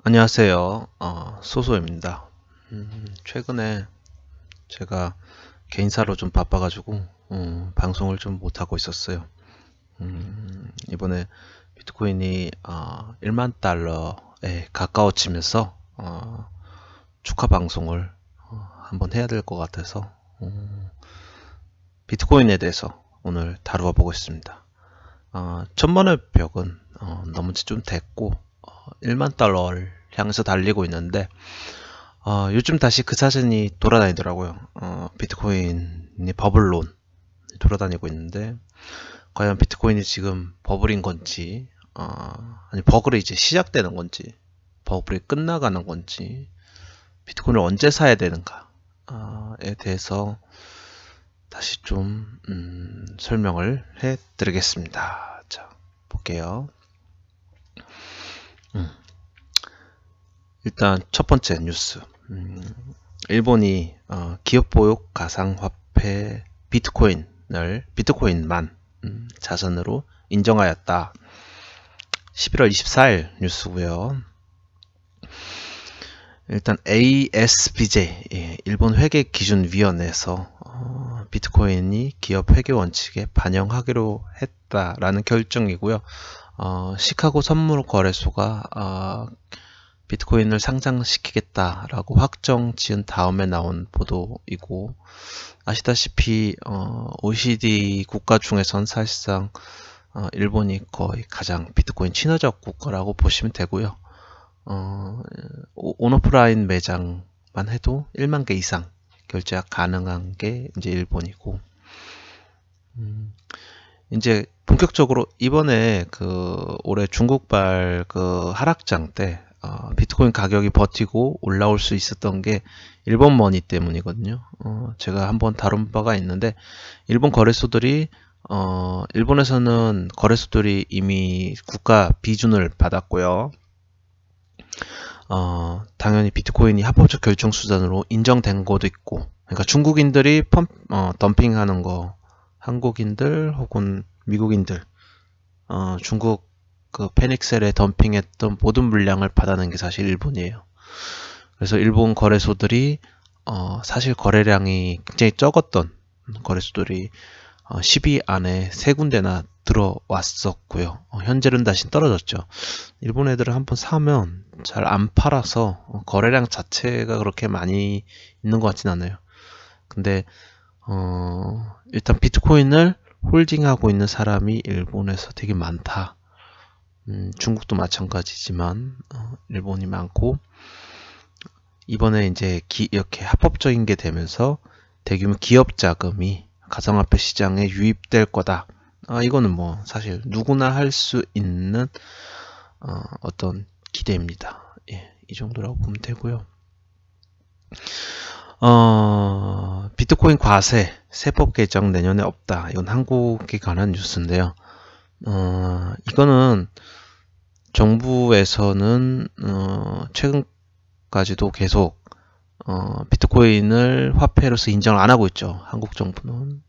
안녕하세요. 소소입니다. 최근에 제가 개인사로 좀 바빠가지고 방송을 좀 못하고 있었어요. 이번에 비트코인이 1만 달러에 가까워지면서 축하 방송을 한번 해야 될 것 같아서 비트코인에 대해서 오늘 다루어 보겠습니다. 천만의 벽은 넘은 지 좀 됐고 1만 달러를 향해서 달리고 있는데 요즘 다시 그 사진이 돌아다니더라고요. 비트코인이 버블론 돌아다니고 있는데 과연 비트코인이 지금 버블인 건지 아니 버블이 이제 시작되는 건지 버블이 끝나가는 건지 비트코인을 언제 사야 되는가에 대해서 다시 좀 설명을 해 드리겠습니다. 자, 볼게요. 일단 첫 번째 뉴스. 일본이 기업 보유 가상화폐 비트코인만 자산으로 인정하였다. 11월 24일 뉴스고요. 일단 ASBJ 일본 회계기준위원회에서 비트코인이 기업 회계 원칙에 반영하기로 했다라는 결정이고요. 시카고 선물거래소가 비트코인을 상장시키겠다라고 확정 지은 다음에 나온 보도이고, 아시다시피 OECD 국가 중에선 사실상 일본이 거의 가장 비트코인 친화적 국가라고 보시면 되고요. 온오프라인 매장만 해도 1만 개 이상 결제가 가능한 게 이제 일본이고, 이제 본격적으로 이번에 올해 중국발 하락장 때 비트코인 가격이 버티고 올라올 수 있었던 게 일본 머니 때문이거든요. 제가 한번 다룬 바가 있는데 일본 거래소들이 일본에서는 거래소들이 이미 국가 비준을 받았고요. 당연히 비트코인이 합법적 결정 수단으로 인정된 것도 있고, 그러니까 중국인들이 덤핑하는 거, 한국인들 혹은 미국인들, 중국 페닉셀에 덤핑했던 모든 물량을 받아낸 게 사실 일본이에요. 그래서 일본 거래소들이 사실 거래량이 굉장히 적었던 거래소들이 10위 안에 3군데나 들어왔었고요. 현재는 다시 떨어졌죠. 일본 애들은 한번 사면 잘 안 팔아서 거래량 자체가 그렇게 많이 있는 것 같진 않아요. 근데 일단 비트코인을 홀딩하고 있는 사람이 일본에서 되게 많다. 중국도 마찬가지지만 일본이 많고, 이번에 이제 이렇게 합법적인 게 되면서 대규모 기업 자금이 가상화폐 시장에 유입될 거다. 이거는 뭐 사실 누구나 할 수 있는 어떤 기대입니다. 예, 이 정도라고 보면 되고요. 비트코인 과세 세법 개정 내년에 없다. 이건 한국에 관한 뉴스인데요. 이거는 정부에서는 최근까지도 계속 비트코인을 화폐로서 인정을 안 하고 있죠. 한국 정부는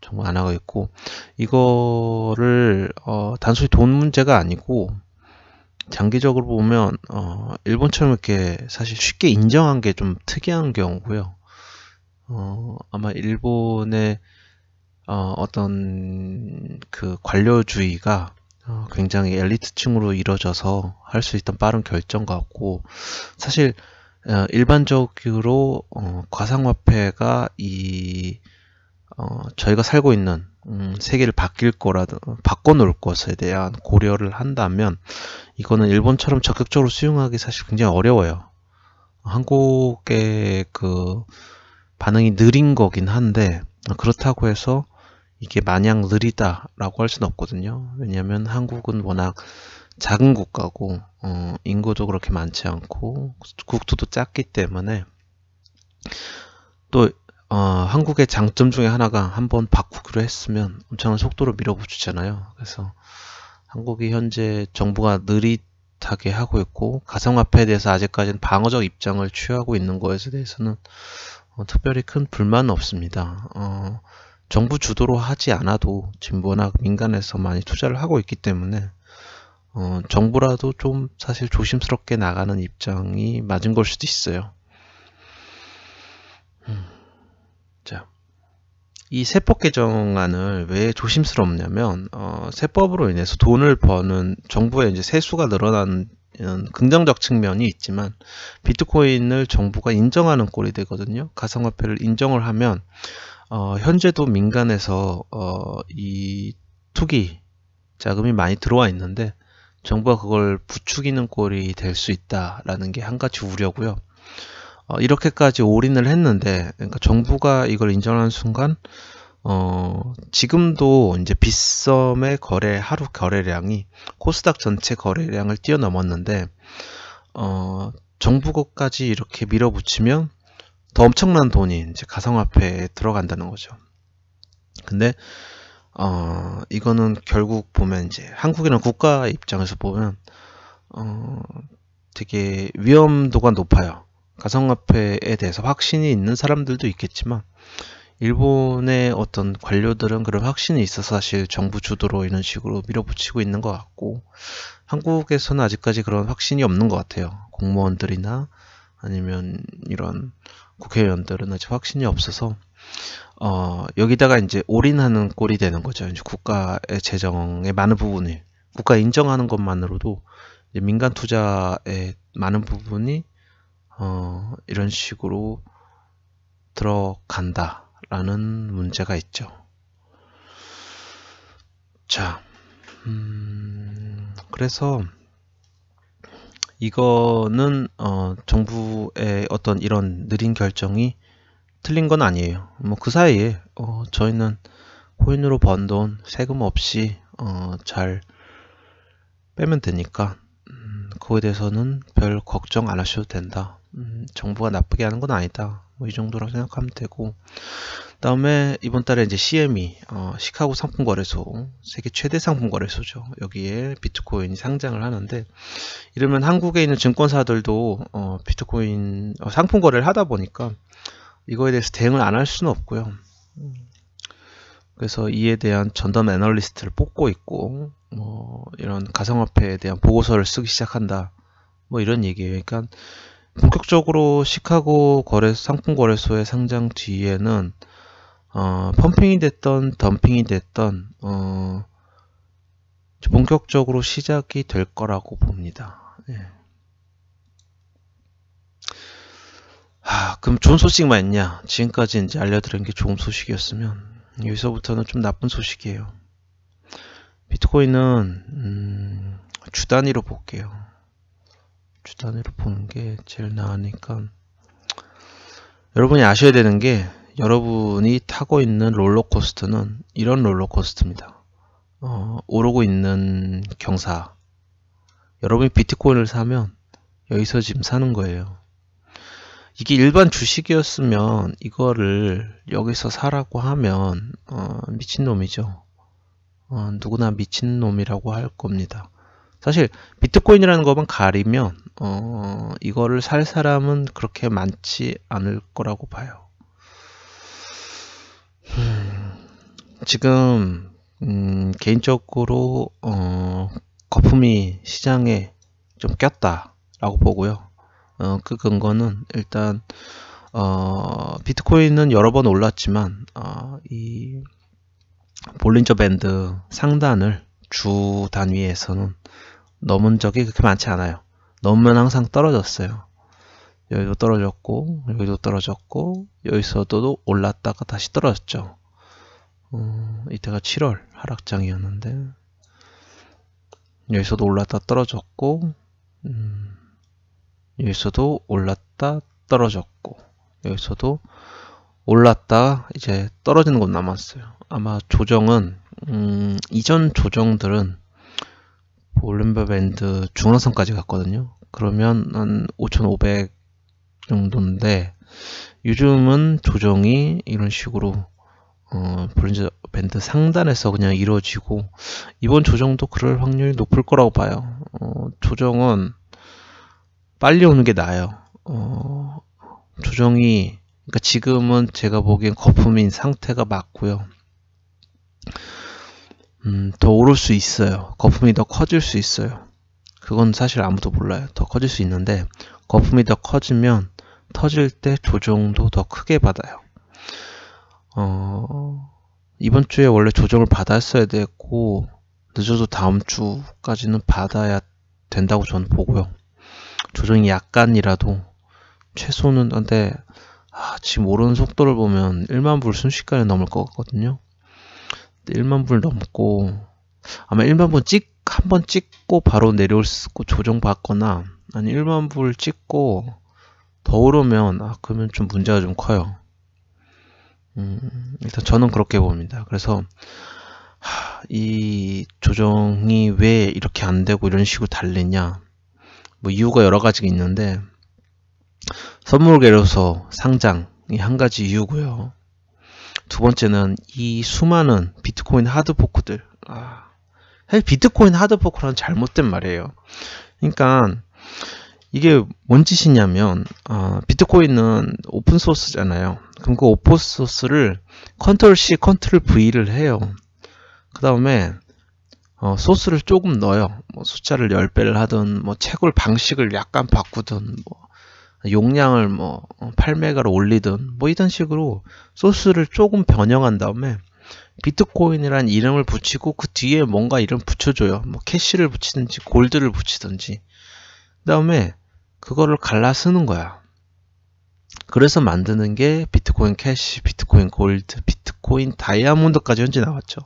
정말 안 하고 있고, 이거를 단순히 돈 문제가 아니고 장기적으로 보면 일본처럼 이렇게 사실 쉽게 인정한 게 좀 특이한 경우고요. 아마 일본의 어떤 관료주의가 굉장히 엘리트층으로 이루어져서 할 수 있던 빠른 결정 같고, 사실 일반적으로 가상화폐가 저희가 살고 있는 세계를 바꿔놓을 것에 대한 고려를 한다면 이거는 일본처럼 적극적으로 수용하기 사실 굉장히 어려워요. 한국의 반응이 느린 거긴 한데, 그렇다고 해서 이게 마냥 느리다라고 할 수는 없거든요. 왜냐하면 한국은 워낙 작은 국가고 인구도 그렇게 많지 않고 국토도 작기 때문에, 또 한국의 장점 중에 하나가 한번 바꾸기로 했으면 엄청난 속도로 밀어붙이잖아요. 그래서 한국이 현재 정부가 느릿하게 하고 있고 가상화폐에 대해서 아직까지는 방어적 입장을 취하고 있는 것에 대해서는 특별히 큰 불만은 없습니다. 정부 주도로 하지 않아도 지금 워낙 민간에서 많이 투자를 하고 있기 때문에 정부라도 좀 사실 조심스럽게 나가는 입장이 맞은 걸 수도 있어요. 자, 이 세법 개정안을 왜 조심스럽냐면 세법으로 인해서 돈을 버는 정부의 이제 세수가 늘어나는 긍정적 측면이 있지만 비트코인을 정부가 인정하는 꼴이 되거든요. 가상화폐를 인정을 하면 현재도 민간에서 이 투기 자금이 많이 들어와 있는데 정부가 그걸 부추기는 꼴이 될 수 있다라는 게 한 가지 우려고요. 이렇게까지 올인을 했는데, 그러니까 정부가 이걸 인정하는 순간, 지금도 이제 빗썸의 하루 거래량이 코스닥 전체 거래량을 뛰어넘었는데, 정부 것까지 이렇게 밀어붙이면 더 엄청난 돈이 이제 가상화폐에 들어간다는 거죠. 근데, 이거는 결국 보면 이제 한국이나 국가 입장에서 보면, 되게 위험도가 높아요. 가상화폐에 대해서 확신이 있는 사람들도 있겠지만 일본의 어떤 관료들은 그런 확신이 있어서 사실 정부 주도로 이런 식으로 밀어붙이고 있는 것 같고 한국에서는 아직까지 그런 확신이 없는 것 같아요. 공무원들이나 아니면 이런 국회의원들은 아직 확신이 없어서 여기다가 이제 올인하는 꼴이 되는 거죠. 이제 국가의 재정의 많은 부분이 국가 인정하는 것만으로도 이제 민간 투자의 많은 부분이 이런 식으로 들어간다라는 문제가 있죠. 자, 그래서 이거는 정부의 어떤 이런 느린 결정이 틀린 건 아니에요. 뭐 그 사이에 저희는 코인으로 번 돈 세금 없이 잘 빼면 되니까 그거에 대해서는 별 걱정 안 하셔도 된다. 정부가 나쁘게 하는 건 아니다. 뭐 이 정도라고 생각하면 되고 다음에 이번 달에 이제 CME 시카고 상품거래소 세계 최대 상품거래소죠. 여기에 비트코인이 상장을 하는데 이러면 한국에 있는 증권사들도 비트코인 상품거래를 하다 보니까 이거에 대해서 대응을 안 할 수는 없고요. 그래서 이에 대한 전담 애널리스트를 뽑고 있고 뭐 이런 가상화폐에 대한 보고서를 쓰기 시작한다. 뭐 이런 얘기예요. 그러니까 본격적으로 시카고 상품거래소의 상장 뒤에는 펌핑이 됐던 덤핑이 됐던 본격적으로 시작이 될 거라고 봅니다. 예. 그럼 좋은 소식만 있냐? 지금까지 이제 알려드린 게 좋은 소식이었으면 여기서부터는 좀 나쁜 소식이에요. 비트코인은 주 단위로 볼게요. 주 단위로 보는 게 제일 나으니까 여러분이 아셔야 되는 게 여러분이 타고 있는 롤러코스터는 이런 롤러코스터입니다. 오르고 있는 경사. 여러분이 비트코인을 사면 여기서 지금 사는 거예요. 이게 일반 주식이었으면 이거를 여기서 사라고 하면 미친놈이죠. 누구나 미친놈이라고 할 겁니다. 사실 비트코인이라는 것만 가리면 이거를 살 사람은 그렇게 많지 않을 거라고 봐요. 지금 개인적으로 거품이 시장에 좀 꼈다라고 보고요. 그 근거는 일단 비트코인은 여러 번 올랐지만 이 볼린저 밴드 상단을 주 단위에서는 넘은 적이 그렇게 많지 않아요. 넘으면 항상 떨어졌어요. 여기도 떨어졌고 여기도 떨어졌고 여기서도 올랐다가 다시 떨어졌죠. 이때가 7월 하락장이었는데 여기서도 올랐다 떨어졌고 여기서도 올랐다 떨어졌고 여기서도 올랐다 이제 떨어지는 곳 남았어요. 아마 조정은 이전 조정들은 볼린저 밴드 중앙선까지 갔거든요. 그러면 한 5,500 정도인데 요즘은 조정이 이런 식으로 볼린저 밴드 상단에서 그냥 이루어지고 이번 조정도 그럴 확률이 높을 거라고 봐요. 조정은 빨리 오는 게 나아요. 조정이 그러니까 지금은 제가 보기엔 거품인 상태가 맞고요. 더 오를 수 있어요. 거품이 더 커질 수 있어요. 그건 사실 아무도 몰라요. 더 커질 수 있는데 거품이 더 커지면 터질 때 조정도 더 크게 받아요. 이번 주에 원래 조정을 받았어야 됐고 늦어도 다음 주까지는 받아야 된다고 저는 보고요. 조정이 약간이라도 최소는 근데 지금 오르는 속도를 보면 1만 불 순식간에 넘을 것 같거든요. 1만 불 넘고 아마 1만 불 한번 찍고 바로 내려올 수 있고 조정받거나 아니 1만 불 찍고 더 오르면 그러면 좀 문제가 좀 커요. 일단 저는 그렇게 봅니다. 그래서 이 조정이 왜 이렇게 안 되고 이런 식으로 달리냐, 뭐 이유가 여러 가지가 있는데 선물 계로서 상장이 한 가지 이유고요. 두 번째는 이 수많은 비트코인 하드포크들. 사실 비트코인 하드포크라는 잘못된 말이에요. 그러니까 이게 뭔 짓이냐면 비트코인은 오픈소스잖아요. 그럼 그 오픈소스를 컨트롤 C, 컨트롤 V를 해요. 그 다음에 소스를 조금 넣어요. 뭐 숫자를 10배를 하든 뭐 채굴 방식을 약간 바꾸든 뭐 용량을 뭐 8메가로 올리든 뭐 이런 식으로 소스를 조금 변형한 다음에 비트코인이란 이름을 붙이고 그 뒤에 뭔가 이름 붙여줘요. 뭐 캐시를 붙이든지 골드를 붙이든지 그 다음에 그거를 갈라 쓰는 거야. 그래서 만드는 게 비트코인 캐시, 비트코인 골드, 비트코인 다이아몬드까지 현재 나왔죠.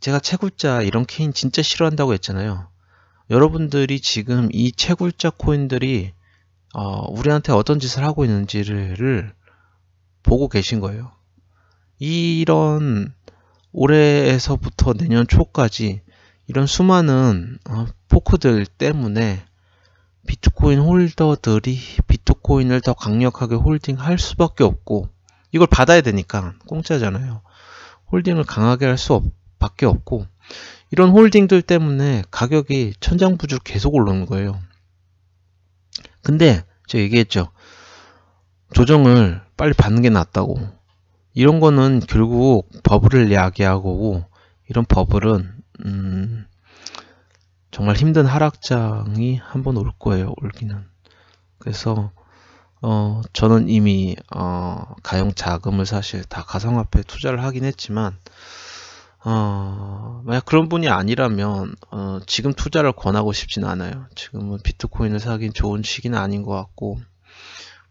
제가 채굴자 이런 코인 진짜 싫어한다고 했잖아요. 여러분들이 지금 이 채굴자 코인들이 우리한테 어떤 짓을 하고 있는지를 보고 계신 거예요. 이런 올해에서부터 내년 초까지 이런 수많은 포크들 때문에 비트코인 홀더들이 비트코인을 더 강력하게 홀딩할 수밖에 없고 이걸 받아야 되니까 공짜잖아요. 홀딩을 강하게 할 수밖에 없고 이런 홀딩들 때문에 가격이 천장부지로 계속 오르는 거예요. 근데 제가 얘기했죠. 조정을 빨리 받는 게 낫다고. 이런 거는 결국 버블을 야기하고 이런 버블은 정말 힘든 하락장이 한번 올 거예요. 올기는. 그래서 저는 이미 가용 자금을 사실 다 가상화폐에 투자를 하긴 했지만 만약 그런 분이 아니라면 지금 투자를 권하고 싶진 않아요. 지금은 비트코인을 사긴 좋은 시기는 아닌 것 같고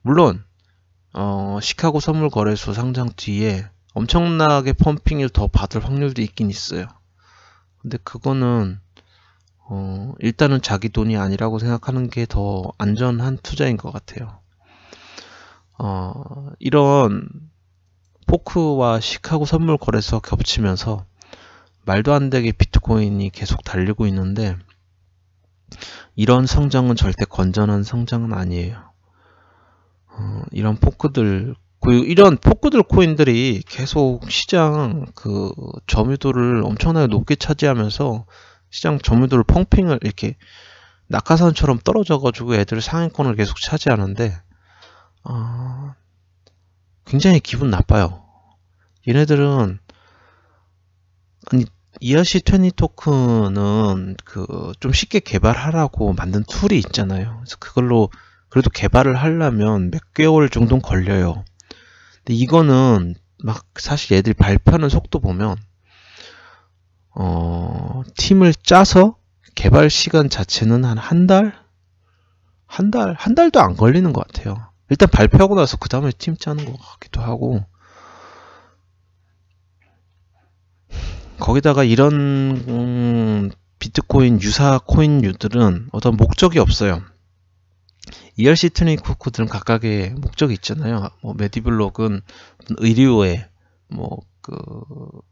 물론 시카고 선물거래소 상장 뒤에 엄청나게 펌핑을 더 받을 확률도 있긴 있어요. 근데 그거는 일단은 자기 돈이 아니라고 생각하는 게 더 안전한 투자인 것 같아요. 이런 포크와 시카고 선물거래소가 겹치면서 말도 안 되게 비트코인이 계속 달리고 있는데 이런 성장은 절대 건전한 성장은 아니에요. 이런 포크들 코인들이 계속 시장 그 점유도를 엄청나게 높게 차지하면서 시장 점유도를 펌핑을 이렇게 낙하산처럼 떨어져가지고 애들 상위권을 계속 차지하는데 굉장히 기분 나빠요. 얘네들은 아니 ERC20 토큰은 좀 쉽게 개발하라고 만든 툴이 있잖아요. 그래서 그걸로 그래도 개발을 하려면 몇 개월 정도는 걸려요. 근데 이거는 막 사실 얘들이 발표하는 속도 보면 팀을 짜서 개발 시간 자체는 한 달도 안 걸리는 것 같아요. 일단 발표하고 나서 그 다음에 팀 짜는 것 같기도 하고 거기다가 이런 비트코인 유사 코인류들은 어떤 목적이 없어요. ERC20 코드들은 각각의 목적이 있잖아요. 뭐 메디블록은 의료의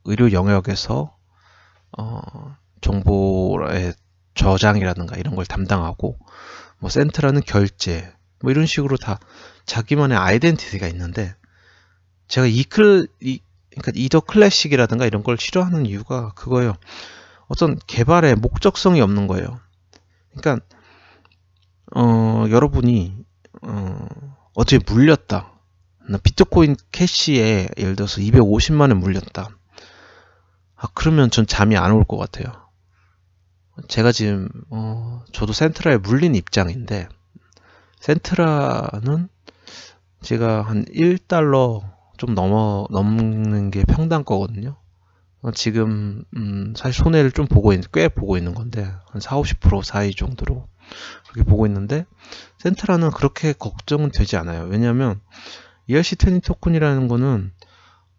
의료 영역에서 정보의 저장이라든가 이런 걸 담당하고 뭐 센트라는 결제 뭐 이런 식으로 다 자기만의 아이덴티티가 있는데 제가 그러니까 이더 클래식이라든가 이런 걸 싫어하는 이유가 그거예요. 어떤 개발의 목적성이 없는 거예요. 그러니까 여러분이 어떻게 물렸다. 비트코인 캐시에 예를 들어서 250만원 물렸다. 그러면 전 잠이 안 올 것 같아요. 제가 지금 저도 센트라에 물린 입장인데, 센트라는 제가 한 1달러 좀 넘는 게 평당 거거든요. 지금 사실 손해를 좀 꽤 보고 있는 건데, 한 40-50% 사이 정도로 그렇게 보고 있는데, 센트라는 그렇게 걱정은 되지 않아요. 왜냐하면 ERC20 토큰이라는 거는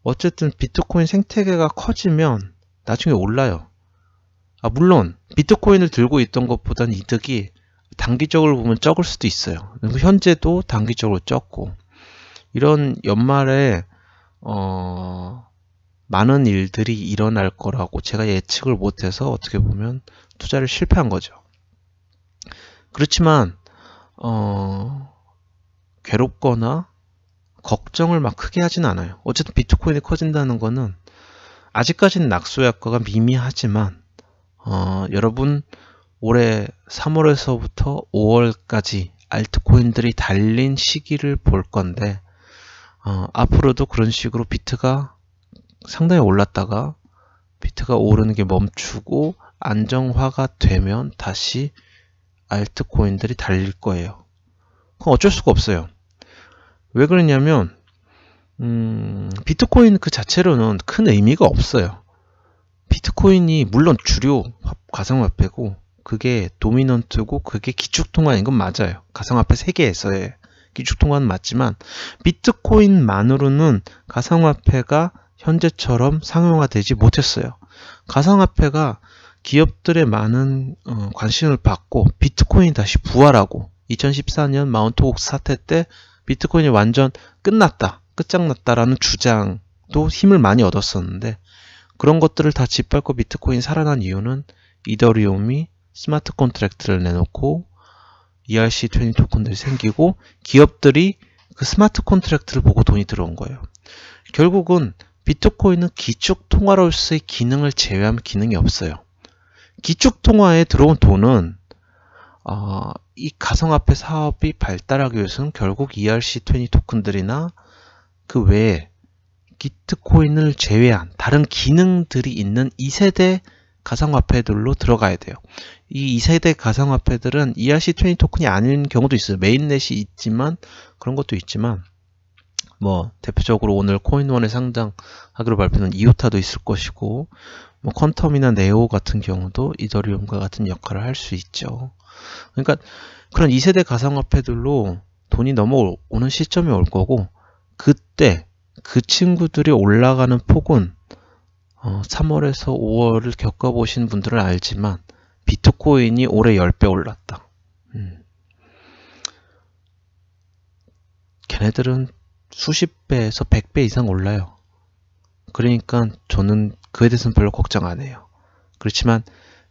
어쨌든 비트코인 생태계가 커지면 나중에 올라요. 물론 비트코인을 들고 있던 것보다는 이득이 단기적으로 보면 적을 수도 있어요. 현재도 단기적으로 적고, 이런 연말에 많은 일들이 일어날 거라고 제가 예측을 못해서 어떻게 보면 투자를 실패한 거죠. 그렇지만 괴롭거나 걱정을 막 크게 하진 않아요. 어쨌든 비트코인이 커진다는 거는 아직까지는 낙수 효과가 미미하지만 여러분 올해 3월에서부터 5월까지 알트코인들이 달린 시기를 볼 건데, 앞으로도 그런 식으로 비트가 상당히 올랐다가 비트가 오르는 게 멈추고 안정화가 되면 다시 알트코인들이 달릴 거예요. 그건 어쩔 수가 없어요. 왜 그러냐면 비트코인 그 자체로는 큰 의미가 없어요. 비트코인이 물론 주류 가상화폐고 그게 도미넌트고 그게 기축통화인 건 맞아요. 가상화폐 세계에서의 기축통화는 맞지만 비트코인만으로는 가상화폐가 현재처럼 상용화되지 못했어요. 가상화폐가 기업들의 많은 관심을 받고 비트코인이 다시 부활하고 2014년 마운트 옥스 사태 때 비트코인이 완전 끝장났다라는 주장도 힘을 많이 얻었었는데, 그런 것들을 다 짓밟고 비트코인이 살아난 이유는 이더리움이 스마트 컨트랙트를 내놓고 ERC20 토큰들이 생기고 기업들이 그 스마트 컨트랙트를 보고 돈이 들어온 거예요. 결국은 비트코인은 기축통화로서의 기능을 제외하면 기능이 없어요. 기축통화에 들어온 돈은 이 가상화폐 사업이 발달하기 위해서는 결국 ERC20 토큰들이나 그 외에 비트코인을 제외한 다른 기능들이 있는 2세대 가상화폐들로 들어가야 돼요. 이 2세대 가상화폐들은 ERC20 토큰이 아닌 경우도 있어요. 메인넷이 있지만, 그런 것도 있지만, 대표적으로 오늘 코인원에 상장하기로 발표는 이오타도 있을 것이고, 퀀텀이나 네오 같은 경우도 이더리움과 같은 역할을 할 수 있죠. 그러니까 그런 2세대 가상화폐들로 돈이 넘어오는 시점이 올 거고, 그때 그 친구들이 올라가는 폭은 3월에서 5월을 겪어보신 분들은 알지만 비트코인이 올해 10배 올랐다. 걔네들은 수십 배에서 100배 이상 올라요. 그러니까 저는 그에 대해서는 별로 걱정 안 해요. 그렇지만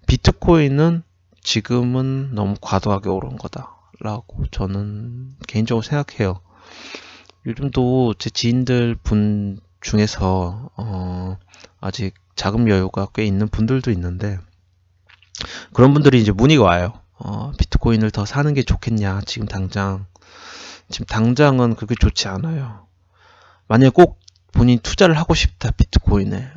비트코인은 지금은 너무 과도하게 오른 거다라고 저는 개인적으로 생각해요. 요즘도 제 지인들 분 중에서 아직 자금 여유가 꽤 있는 분들도 있는데, 그런 분들이 이제 문의가 와요. 비트코인을 더 사는 게 좋겠냐? 지금 당장은 그렇게 좋지 않아요. 만약에 꼭 본인이 투자를 하고 싶다, 비트코인에.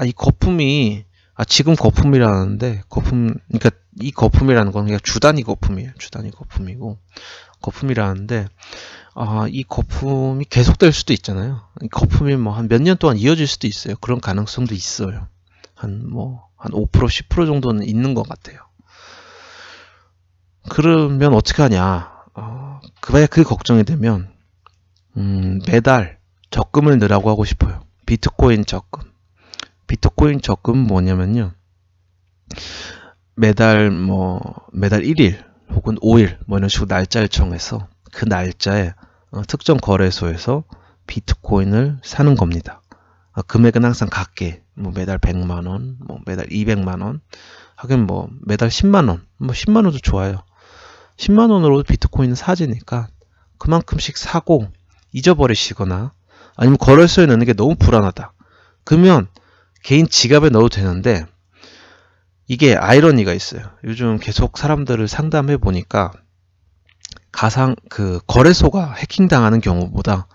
이 거품이, 지금 거품이라는데, 그러니까 이 거품이라는 건 그냥 주단위 거품이에요. 주단위 거품이고, 거품이라는데, 이 거품이 계속될 수도 있잖아요. 이 거품이 한 몇 년 동안 이어질 수도 있어요. 그런 가능성도 있어요. 한 5%, 10% 정도는 있는 것 같아요. 그러면 어떻게 하냐? 그 걱정이 되면, 매달 적금을 넣으라고 하고 싶어요. 비트코인 적금. 비트코인 적금은 뭐냐면요. 매달 1일 혹은 5일 이런 식으로 날짜를 정해서 그 날짜에 특정 거래소에서 비트코인을 사는 겁니다. 금액은 항상 같게 매달 100만원, 매달 200만원, 하긴 매달 10만원, 10만원도 좋아요. 10만원으로 비트코인은 사지니까 그만큼씩 사고 잊어버리시거나, 아니면 거래소에 넣는 게 너무 불안하다. 그러면 개인 지갑에 넣어도 되는데, 이게 아이러니가 있어요. 요즘 계속 사람들을 상담해 보니까 거래소가 해킹당하는 경우보다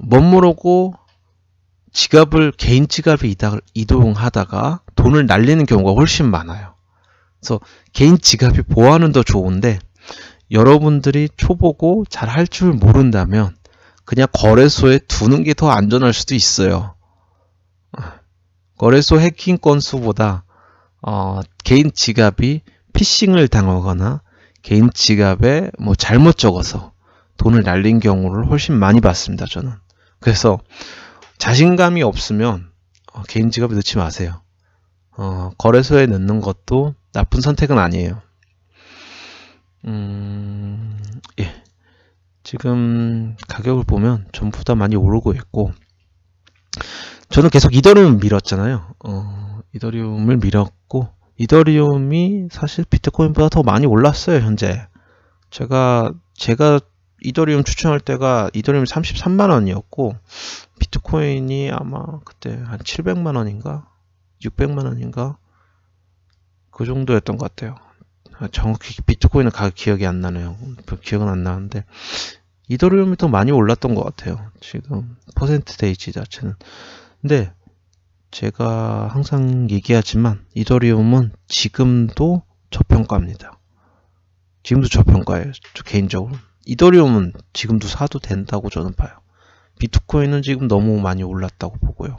멋모르고 개인 지갑에 이동하다가 돈을 날리는 경우가 훨씬 많아요. 그래서 개인 지갑이 보안은 더 좋은데 여러분들이 초보고 잘 할 줄 모른다면 그냥 거래소에 두는 게 더 안전할 수도 있어요. 거래소 해킹 건수보다 개인 지갑이 피싱을 당하거나 개인 지갑에 뭐 잘못 적어서 돈을 날린 경우를 훨씬 많이 봤습니다, 저는. 그래서 자신감이 없으면 개인 지갑에 넣지 마세요. 거래소에 넣는 것도 나쁜 선택은 아니에요. 예. 지금 가격을 보면 전부 다 많이 오르고 있고, 저는 계속 이더리움을 밀었잖아요. 이더리움을 밀었고, 이더리움이 사실 비트코인보다 더 많이 올랐어요, 현재. 제가 이더리움 추천할 때가 이더리움이 33만원이었고, 비트코인이 아마 그때 한 700만원인가? 600만원인가? 그 정도였던 것 같아요. 정확히 비트코인은 가격 기억이 안 나네요. 기억은 안 나는데, 이더리움이 더 많이 올랐던 것 같아요. 지금, 퍼센트데이지 자체는. 근데, 제가 항상 얘기하지만, 이더리움은 지금도 저평가입니다. 지금도 저평가예요. 저 개인적으로. 이더리움은 지금도 사도 된다고 저는 봐요. 비트코인은 지금 너무 많이 올랐다고 보고요.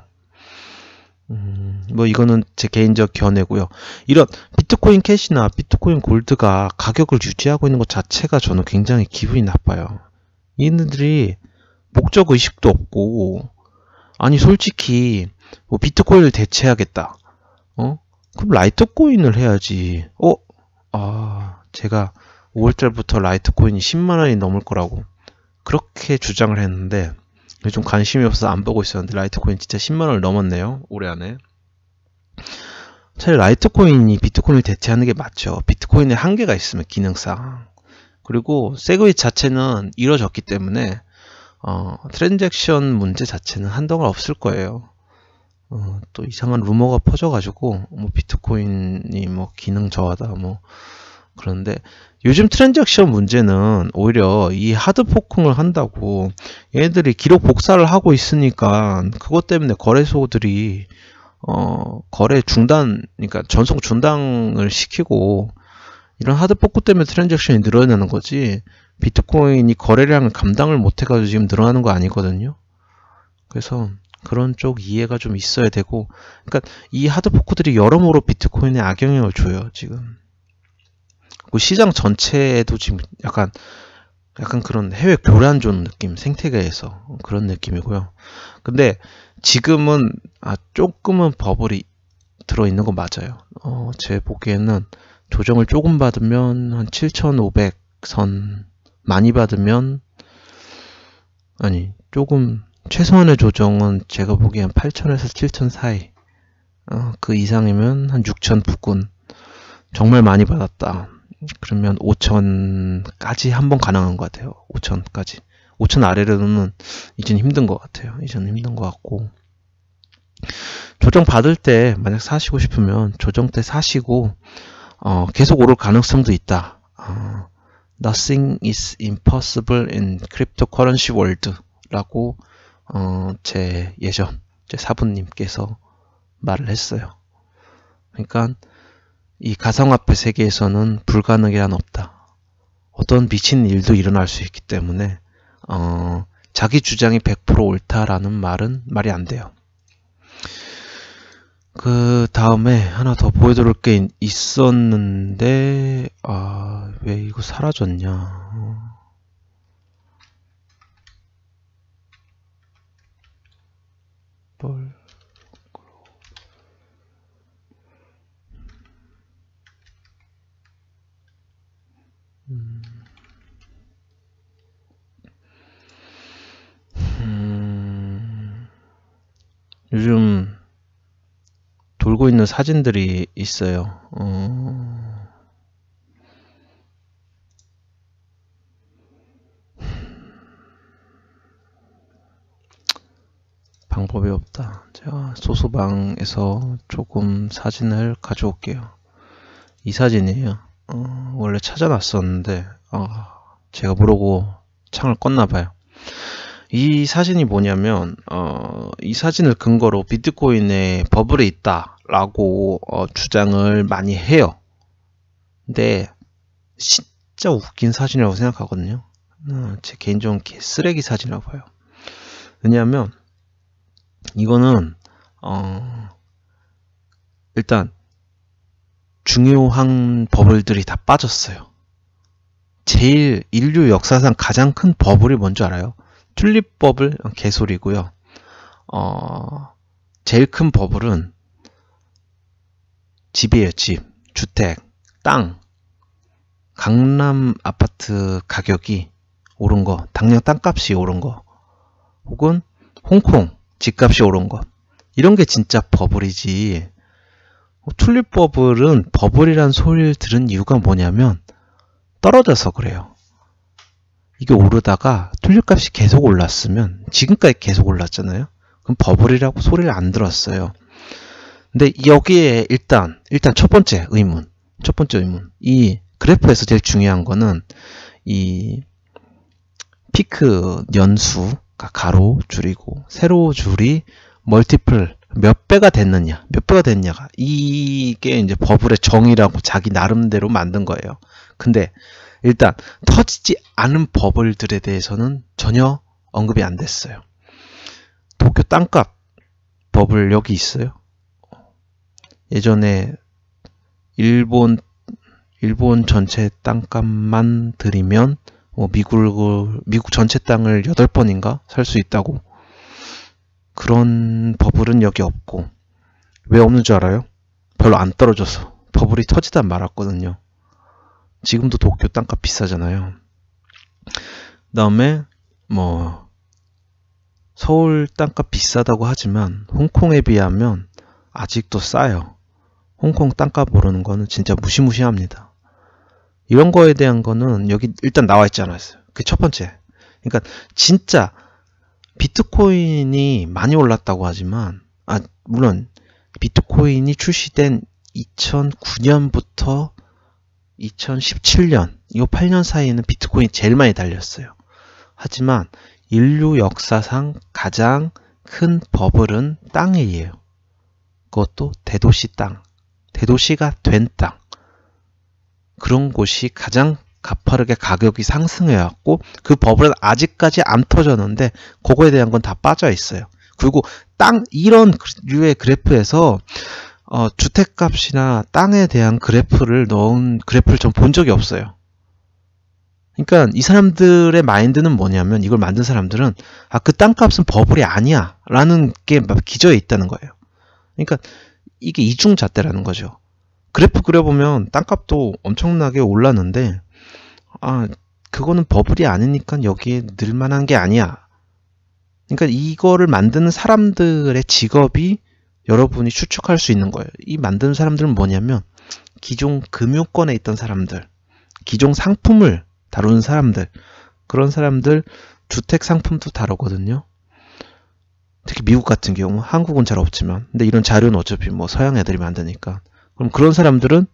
뭐 이거는 제 개인적 견해고요. 이런 비트코인 캐시나 비트코인 골드가 가격을 유지하고 있는 것 자체가 저는 굉장히 기분이 나빠요. 얘네들이 목적 의식도 없고, 아니 솔직히 뭐 비트코인을 대체하겠다. 그럼 라이트코인을 해야지. 제가 5월달부터 라이트코인이 10만원이 넘을 거라고 그렇게 주장을 했는데 좀 관심이 없어서 안 보고 있었는데 라이트코인 진짜 10만원을 넘었네요. 올해 안에. 사실 라이트코인이 비트코인을 대체하는 게 맞죠. 비트코인에 한계가 있으면 기능상. 그리고 세그웨이 자체는 이루어졌기 때문에 트랜잭션 문제 자체는 한동안 없을 거예요. 또 이상한 루머가 퍼져가지고 뭐 비트코인이 뭐 기능 저하다 뭐 그런데 요즘 트랜잭션 문제는 오히려 이 하드 포킹을 한다고 얘네들이 기록 복사를 하고 있으니까 그것 때문에 거래소들이 거래 중단, 그러니까 전송 중단을 시키고 이런 하드 포크 때문에 트랜잭션이 늘어나는 거지 비트코인이 거래량을 감당을 못해가지고 지금 늘어나는 거 아니거든요. 그래서 그런 쪽 이해가 좀 있어야 되고, 그러니까 이 하드 포크들이 여러모로 비트코인에 악영향을 줘요 지금. 시장 전체에도 지금 약간 그런 해외 교란존 느낌, 생태계에서 그런 느낌이고요. 근데 지금은 조금은 버블이 들어있는 거 맞아요. 제 보기에는 조정을 조금 받으면 한 7,500선, 많이 받으면 조금 최소한의 조정은 제가 보기엔 8,000에서 7,000 사이, 그 이상이면 한 6,000 부근, 정말 많이 받았다. 그러면 5,000까지 한번 가능한 것 같아요. 5,000까지. 5,000 아래로는 이제는 힘든 것 같아요. 이제는 힘든 것 같고. 조정 받을 때 만약 사시고 싶으면 조정 때 사시고 계속 오를 가능성도 있다. Nothing is impossible in cryptocurrency world 라고 제 사부님께서 말을 했어요. 그러니까 이 가상화폐 세계에서는 불가능이란 없다. 어떤 미친 일도 일어날 수 있기 때문에 자기 주장이 100% 옳다라는 말이 안 돼요. 그 다음에 하나 더 보여드릴 게 있었는데 왜 이거 사라졌냐. 요즘 돌고 있는 사진들이 있어요. 방법이 없다. 제가 소소방에서 조금 사진을 가져올게요. 이 사진이에요. 원래 찾아놨었는데 제가 모르고 창을 껐나봐요. 이 사진이 뭐냐면 이 사진을 근거로 비트코인에 버블이 있다라고 주장을 많이 해요. 근데 진짜 웃긴 사진이라고 생각하거든요. 제 개인적으로 쓰레기 사진이라고 봐요. 왜냐하면 이거는 일단 중요한 버블들이 다 빠졌어요. 제일 인류 역사상 가장 큰 버블이 뭔지 알아요? 튤립 버블 개소리고요. 제일 큰 버블은 집이에요. 집, 주택, 땅. 강남 아파트 가격이 오른 거, 당장 땅값이 오른 거, 혹은 홍콩 집값이 오른 거. 이런 게 진짜 버블이지. 튤립 버블은 버블이란 소리를 들은 이유가 뭐냐면 떨어져서 그래요. 이게 오르다가 튤립 값이 계속 올랐으면 지금까지 계속 올랐잖아요. 그럼 버블이라고 소리를 안 들었어요. 근데 여기에 일단 첫 번째 의문. 이 그래프에서 제일 중요한 거는 이 피크 연수, 가로 줄이고 세로 줄이 멀티플 몇 배가 됐느냐가 이게 이제 버블의 정의라고 자기 나름대로 만든 거예요. 근데 일단 터지지 않은 버블들에 대해서는 전혀 언급이 안 됐어요. 도쿄 땅값 버블 여기 있어요. 예전에 일본 전체 땅값만 들이면 미국 전체 땅을 8번인가 살 수 있다고. 그런 버블은 여기 없고. 왜 없는 줄 알아요? 별로 안 떨어져서. 버블이 터지다 말았거든요. 지금도 도쿄 땅값 비싸잖아요. 그 다음에 서울 땅값 비싸다고 하지만 홍콩에 비하면 아직도 싸요. 홍콩 땅값 오르는 거는 진짜 무시무시합니다. 이런 거에 대한 거는 여기 일단 나와 있지 않았어요. 그게 첫 번째. 그러니까 진짜 비트코인이 많이 올랐다고 하지만 물론 비트코인이 출시된 2009년부터 2017년 이 8년 사이에는 비트코인이 제일 많이 달렸어요. 하지만 인류 역사상 가장 큰 버블은 땅이에요. 그것도 대도시 땅, 대도시가 된 땅. 그런 곳이 가장 가파르게 가격이 상승해왔고 그 버블은 아직까지 안 터졌는데 그거에 대한 건 다 빠져 있어요. 그리고 이런 류의 그래프에서 주택값이나 땅에 대한 그래프를 넣은 그래프를 전 본 적이 없어요. 그러니까 이 사람들의 마인드는 뭐냐면 이걸 만든 사람들은 그 땅값은 버블이 아니야 라는 게 기저에 있다는 거예요. 그러니까 이게 이중잣대라는 거죠. 그래프 그려보면 땅값도 엄청나게 올랐는데 그거는 버블이 아니니까 여기에 늘만한 게 아니야. 그러니까 이거를 만드는 사람들의 직업이 여러분이 추측할 수 있는 거예요. 이 만드는 사람들은 뭐냐면 기존 금융권에 있던 사람들, 기존 상품을 다루는 사람들, 그런 사람들 주택 상품도 다루거든요. 특히 미국 같은 경우, 한국은 잘 없지만, 근데 이런 자료는 어차피 서양 애들이 만드니까. 그럼 그런 사람들은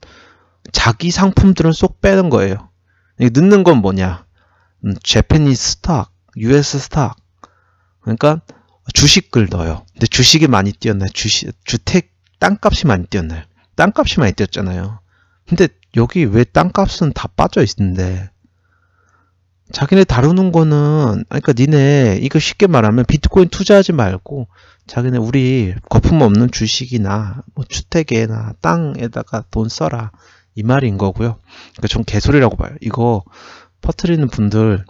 자기 상품들은 쏙 빼는 거예요. 넣는 건 뭐냐? 재패니스 스탁, US 스탁. 그러니까 주식을 넣어요. 근데 주식이 많이 뛰었나요? 주택 땅값이 많이 뛰었나요? 땅값이 많이 뛰었잖아요. 근데 여기 왜 땅값은 다 빠져 있는데 자기네 다루는 거는 그러니까 니네 이거 쉽게 말하면 비트코인 투자하지 말고 자기네 우리 거품 없는 주식이나 주택에나 땅에다가 돈 써라 이 말인 거고요. 그러니까 전 개소리라고 봐요. 이거 퍼뜨리는 분들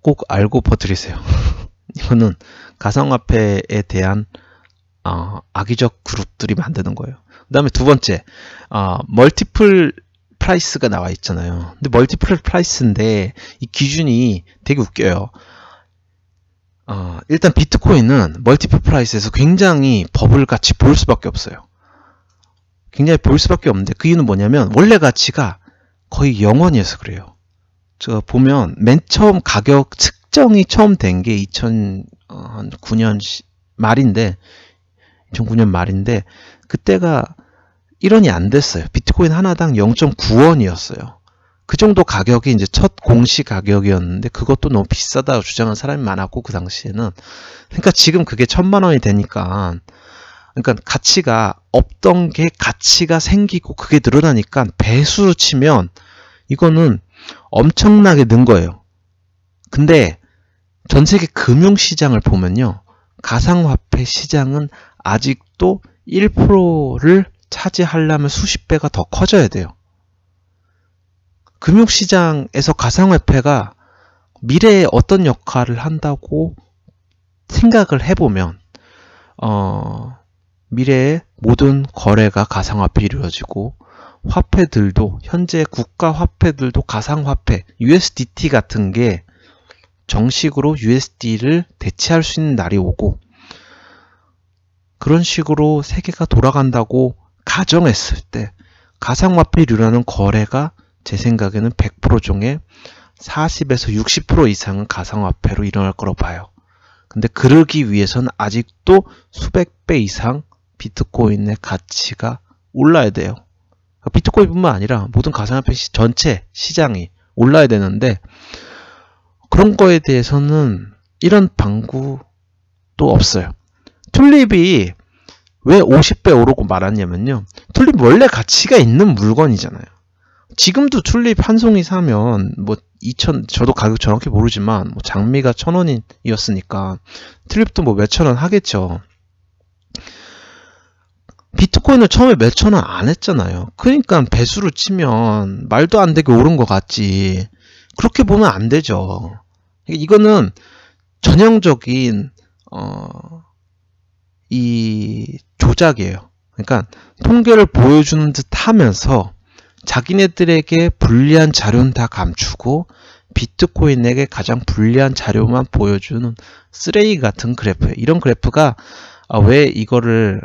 꼭 알고 퍼뜨리세요. 이거는 가상화폐에 대한 악의적 그룹들이 만드는 거예요. 그 다음에 두 번째, 멀티플 프라이스가 나와 있잖아요. 근데 멀티플 프라이스인데 이 기준이 되게 웃겨요. 일단 비트코인은 멀티플 프라이스에서 굉장히 버블같이 보일 수밖에 없어요. 굉장히 보일 수밖에 없는데 그 이유는 뭐냐면 원래 가치가 거의 0원이어서 그래요. 저 보면 맨 처음 가격 측정이 처음 된 게 2009년 말인데 2009년 말인데 그때가 1원이 안 됐어요. 비트코인 하나당 0.9원이었어요. 그 정도 가격이 이제 첫 공시 가격이었는데 그것도 너무 비싸다고 주장하는 사람이 많았고 그 당시에는. 그러니까 지금 그게 1000만 원이 되니까, 그러니까 가치가 없던 게 가치가 생기고 그게 늘어나니까 배수로 치면 이거는 엄청나게 는 거예요. 근데 전 세계 금융시장을 보면요, 가상화폐 시장은 아직도 1%를 차지하려면 수십 배가 더 커져야 돼요. 금융시장에서 가상화폐가 미래에 어떤 역할을 한다고 생각을 해보면, 미래에 모든 거래가 가상화폐 이루어지고, 화폐들도, 현재 국가 화폐들도 가상화폐, USDT 같은 게 정식으로 USD를 대체할 수 있는 날이 오고, 그런 식으로 세계가 돌아간다고 가정했을 때 가상화폐류라는 거래가 제 생각에는 100% 중에 40에서 60% 이상은 가상화폐로 일어날 거라고 봐요. 근데 그러기 위해서는 아직도 수백 배 이상 비트코인의 가치가 올라야 돼요. 비트코인뿐만 아니라 모든 가상화폐 전체 시장이 올라야 되는데, 그런 거에 대해서는 이런 방구도 없어요. 튤립이 왜 50배 오르고 말았냐면요, 튤립 원래 가치가 있는 물건이잖아요. 지금도 튤립 한 송이 사면 뭐 2,000, 저도 가격 정확히 모르지만 뭐 장미가 1,000원이었으니까 튤립도 뭐 몇천 원 하겠죠. 비트코인은 처음에 몇천 원 안 했잖아요. 그러니까 배수로 치면 말도 안 되게 오른 것 같지. 그렇게 보면 안 되죠. 이거는 전형적인 이 조작이에요. 그러니까 통계를 보여주는 듯 하면서 자기네들에게 불리한 자료는 다 감추고 비트코인에게 가장 불리한 자료만 보여주는 쓰레기 같은 그래프예요. 이런 그래프가 왜 이거를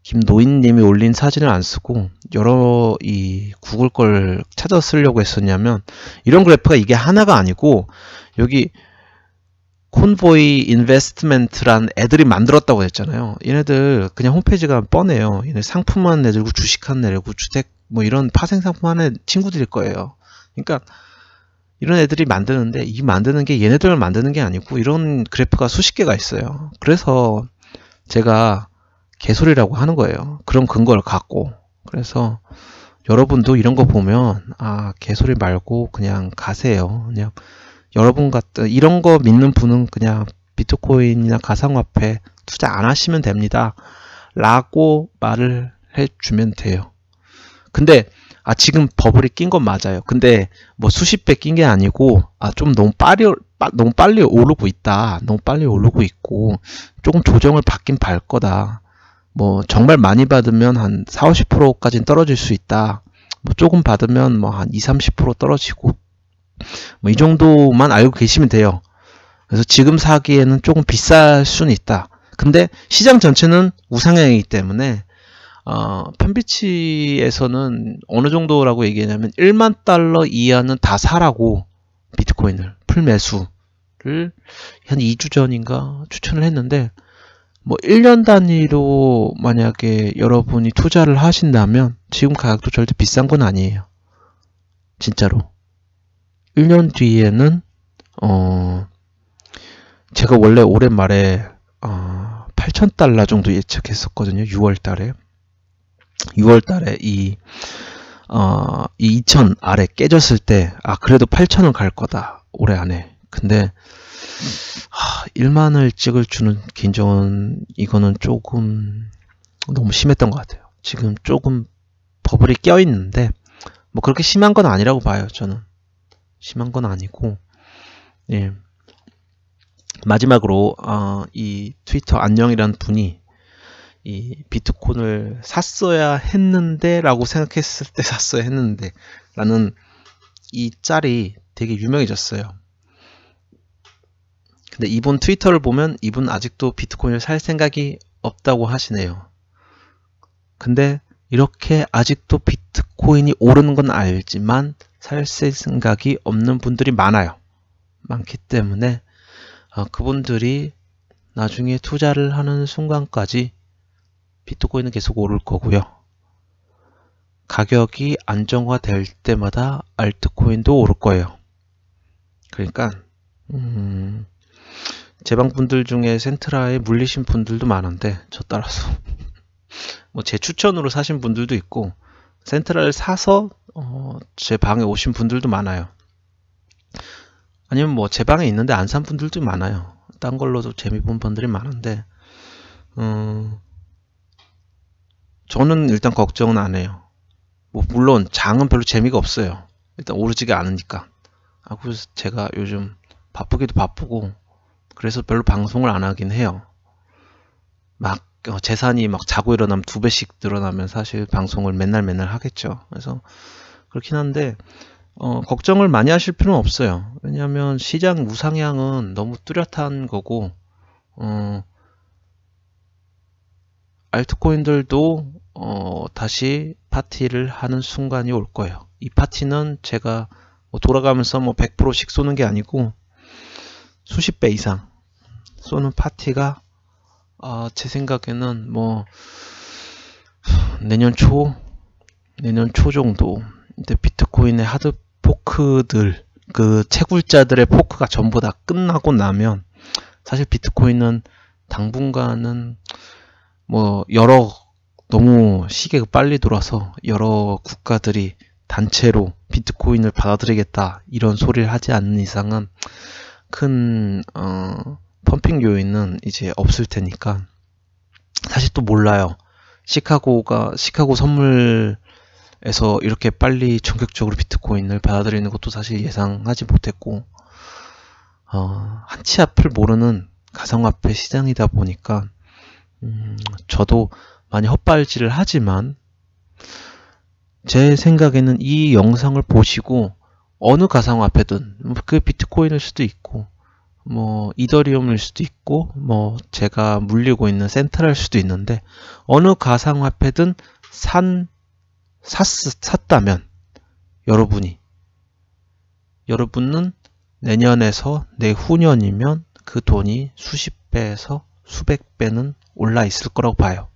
김노인님이 올린 사진을 안 쓰고 여러 이 구글 걸 찾아 쓰려고 했었냐면, 이런 그래프가 이게 하나가 아니고 여기 콘보이 인베스트먼트란 애들이 만들었다고 했잖아요. 얘네들 그냥 홈페이지가 뻔해요. 얘네 상품하는 애들고 주식하는 애들고 주택 뭐 이런 파생상품 하는 친구들일 거예요. 그러니까 이런 애들이 만드는데, 이 만드는 게 얘네들만 만드는 게 아니고 이런 그래프가 수십 개가 있어요. 그래서 제가 개소리라고 하는 거예요. 그런 근거를 갖고. 그래서 여러분도 이런 거 보면 개소리 말고 그냥 가세요. 그냥 여러분 같은 이런 거 믿는 분은 그냥 비트코인이나 가상화폐 투자 안 하시면 됩니다 라고 말을 해주면 돼요. 근데 지금 버블이 낀 건 맞아요. 근데 뭐 수십 배 낀 게 아니고 좀 너무 빨리 오르고 있다. 너무 빨리 오르고 있고 조금 조정을 받긴 받을 거다. 뭐 정말 많이 받으면 한 40~50%까지는 떨어질 수 있다. 뭐 조금 받으면 뭐 한 20~30% 떨어지고 뭐 이 정도만 알고 계시면 돼요. 그래서 지금 사기에는 조금 비쌀 수는 있다. 근데 시장 전체는 우상향이기 때문에 펜비치에서는 어느 정도라고 얘기하냐면 1만 달러 이하는 다 사라고 비트코인을 풀매수를 한 2주 전인가 추천을 했는데, 뭐 1년 단위로 만약에 여러분이 투자를 하신다면 지금 가격도 절대 비싼 건 아니에요. 진짜로. 1년 뒤에는 제가 원래 올해 말에 8,000달러 정도 예측했었거든요. 6월달에 이 2,000 아래 깨졌을 때 그래도 8,000은 갈 거다 올해 안에. 근데 1만을 찍을 주는 개인적은 이거는 조금 너무 심했던 것 같아요. 지금 조금 버블이 껴있는데 뭐 그렇게 심한 건 아니라고 봐요. 저는 심한 건 아니고. 예. 마지막으로 이 트위터 안녕이라는 분이 이 비트코인을 샀어야 했는데 라고 생각했을 때 샀어야 했는데 라는 이 짤이 되게 유명해졌어요. 근데 이분 트위터를 보면 이분 아직도 비트코인을 살 생각이 없다고 하시네요. 근데 이렇게 아직도 비트코인이 오르는 건 알지만 살 생각이 없는 분들이 많기 때문에 그분들이 나중에 투자를 하는 순간까지 비트코인은 계속 오를 거고요. 가격이 안정화될 때마다 알트코인도 오를 거예요. 그러니까 제 방 분들 중에 센트라에 물리신 분들도 많은데 저 따라서 뭐 제 추천으로 사신 분들도 있고 센트라를 사서 제 방에 오신 분들도 많아요. 아니면 뭐 제 방에 있는데 안 산 분들도 많아요. 딴 걸로도 재미 본 분들이 많은데 저는 일단 걱정은 안 해요. 뭐 물론 장은 별로 재미가 없어요. 일단 오르지가 않으니까. 그래서 제가 요즘 바쁘기도 바쁘고 그래서 별로 방송을 안 하긴 해요. 막 재산이 막 자고 일어나면 2배씩 늘어나면 사실 방송을 맨날 하겠죠. 그래서 그렇긴 한데 걱정을 많이 하실 필요는 없어요. 왜냐하면 시장 우상향은 너무 뚜렷한 거고 알트코인들도 다시 파티를 하는 순간이 올 거예요. 이 파티는 제가 돌아가면서 100%씩 쏘는 게 아니고 수십 배 이상 쏘는 파티가 제 생각에는 내년 초 정도 근데 비트코인의 하드 포크들 그 채굴자들의 포크가 전부 다 끝나고 나면 사실 비트코인은 당분간은 너무 시계가 빨리 돌아서 여러 국가들이 단체로 비트코인을 받아들이겠다 이런 소리를 하지 않는 이상은 큰 펌핑 요인은 이제 없을 테니까 사실 또 몰라요. 시카고 선물에서 이렇게 빨리 전격적으로 비트코인을 받아들이는 것도 사실 예상하지 못했고 한 치 앞을 모르는 가상화폐 시장이다 보니까 저도 많이 헛발질을 하지만 제 생각에는 이 영상을 보시고 어느 가상화폐든 그 비트코인일 수도 있고 이더리움일 수도 있고 제가 물리고 있는 센트라일 수도 있는데 어느 가상화폐든 샀다면 여러분은 내년에서 내후년이면 그 돈이 수십 배에서 수백 배는 올라 있을 거라고 봐요.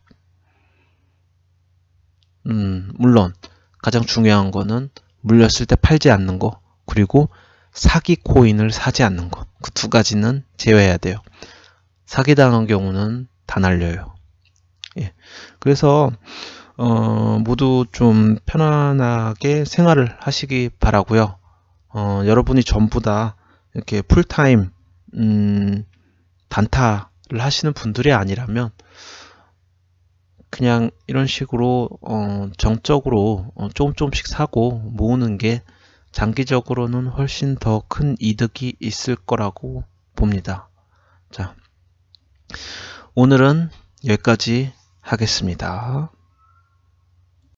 물론 가장 중요한 거는 물렸을 때 팔지 않는 거 그리고 사기 코인을 사지 않는 것. 그 두 가지는 제외해야 돼요. 사기당한 경우는 다 날려요. 예. 그래서 모두 좀 편안하게 생활을 하시기 바라고요. 여러분이 전부 다 이렇게 풀타임 단타를 하시는 분들이 아니라면 그냥 이런 식으로 정적으로 조금씩 사고 모으는 게 장기적으로는 훨씬 더 큰 이득이 있을 거라고 봅니다. 자, 오늘은 여기까지 하겠습니다.